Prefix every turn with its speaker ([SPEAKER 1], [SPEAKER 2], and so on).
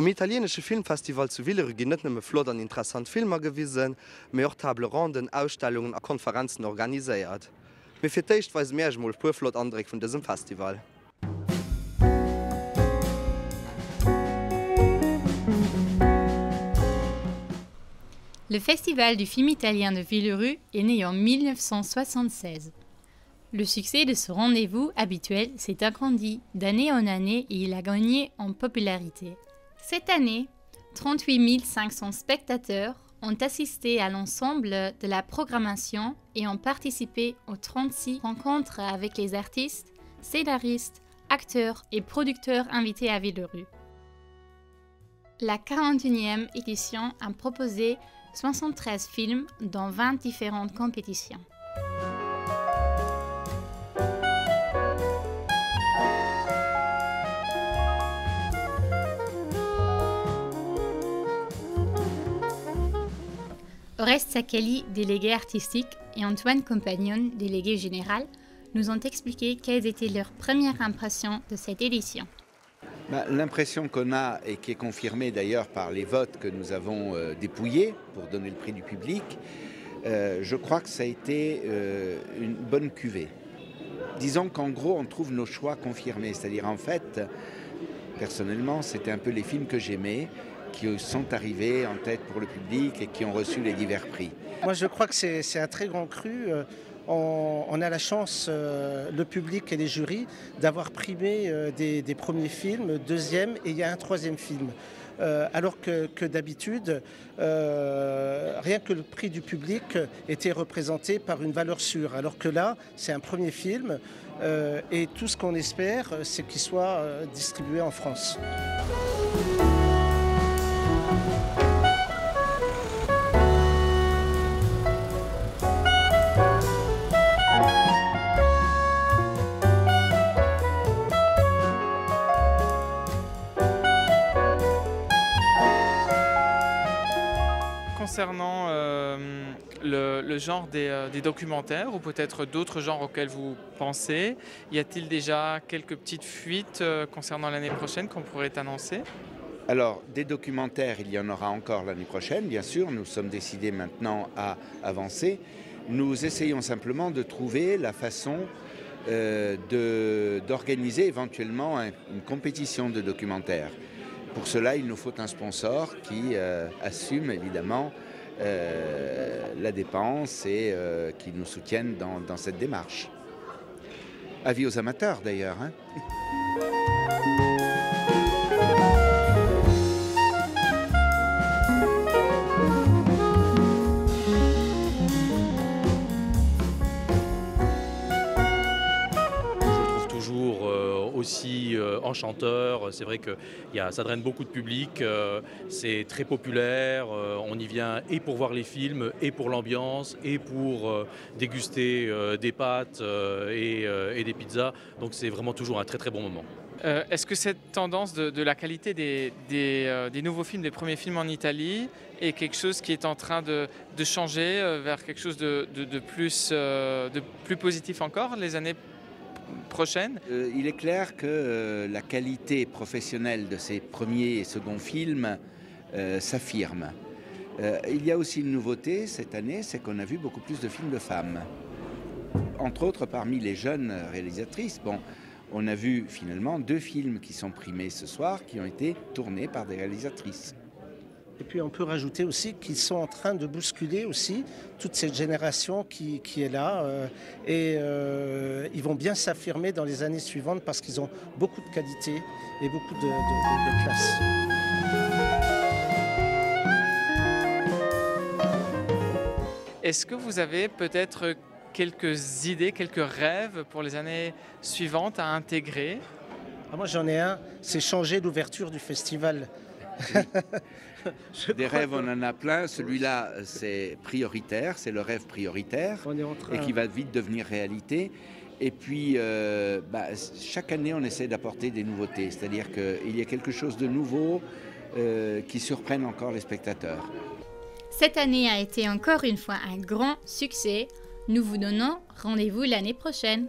[SPEAKER 1] Um italienesche Filmfestival zu Villeruy ginn net nëmme Flot an interessant Filmer gewiesen, méi och Table Ronden, Ausstellungen a Konferenzen organiséiert. Me fir d'éicht weis Meergmoul puer Flot andréck vun diesem Festival.
[SPEAKER 2] Le Festival du film italien de Villeruy est né en 1976. Le succès de ce rendez-vous habituel s'est agrandi d'année en année et il a gagné en popularité. Cette année, 38 500 spectateurs ont assisté à l'ensemble de la programmation et ont participé aux 36 rencontres avec les artistes, scénaristes, acteurs et producteurs invités à Villeruy. La 41e édition a proposé 73 films dans 20 différentes compétitions. Oreste Sakali, délégué artistique, et Antoine Compagnon, délégué général, nous ont expliqué quelles étaient leurs premières impressions de cette édition.
[SPEAKER 3] L'impression qu'on a, et qui est confirmée d'ailleurs par les votes que nous avons dépouillés pour donner le prix du public, je crois que ça a été une bonne cuvée. Disons qu'en gros, on trouve nos choix confirmés. C'est-à-dire, en fait, personnellement, c'était un peu les films que j'aimais, qui sont arrivés en tête pour le public et qui ont reçu les divers prix.
[SPEAKER 4] Moi, je crois que c'est un très grand cru. On a la chance, le public et les jurys, d'avoir primé des premiers films, deuxième, et il y a un troisième film. Alors que d'habitude, rien que le prix du public était représenté par une valeur sûre. Alors que là, c'est un premier film et tout ce qu'on espère, c'est qu'il soit distribué en France.
[SPEAKER 5] Concernant le genre des documentaires ou peut-être d'autres genres auxquels vous pensez, y a-t-il déjà quelques petites fuites concernant l'année prochaine qu'on pourrait annoncer ?
[SPEAKER 3] Alors, des documentaires, il y en aura encore l'année prochaine, bien sûr. Nous sommes décidés maintenant à avancer. Nous essayons simplement de trouver la façon d'organiser éventuellement une compétition de documentaires. Pour cela, il nous faut un sponsor qui assume évidemment la dépense et qui nous soutienne dans cette démarche. Avis aux amateurs d'ailleurs.
[SPEAKER 6] Aussi enchanteur, c'est vrai que ça draine beaucoup de public, c'est très populaire, on y vient et pour voir les films, et pour l'ambiance, et pour déguster des pâtes et des pizzas, donc c'est vraiment toujours un très très bon moment.
[SPEAKER 5] Est-ce que cette tendance de la qualité des nouveaux films, des premiers films en Italie, est quelque chose qui est en train de changer vers quelque chose de plus positif encore les années prochaine?
[SPEAKER 3] Il est clair que la qualité professionnelle de ces premiers et seconds films s'affirme. Il y a aussi une nouveauté cette année, c'est qu'on a vu beaucoup plus de films de femmes. Entre autres, parmi les jeunes réalisatrices, on a vu finalement 2 films qui sont primés ce soir, qui ont été tournés par des réalisatrices.
[SPEAKER 4] Et puis on peut rajouter aussi qu'ils sont en train de bousculer aussi toute cette génération qui est là et ils vont bien s'affirmer dans les années suivantes parce qu'ils ont beaucoup de qualité et beaucoup de classe.
[SPEAKER 5] Est-ce que vous avez peut-être quelques idées, quelques rêves pour les années suivantes à intégrer?
[SPEAKER 4] Moi j'en ai un, c'est changer l'ouverture du festival.
[SPEAKER 3] Des rêves, on en a plein. Celui-là, c'est prioritaire, c'est le rêve prioritaire et qui va vite devenir réalité. Et puis, chaque année, on essaie d'apporter des nouveautés. C'est-à-dire qu'il y a quelque chose de nouveau qui surprenne encore les spectateurs.
[SPEAKER 2] Cette année a été encore une fois un grand succès. Nous vous donnons rendez-vous l'année prochaine.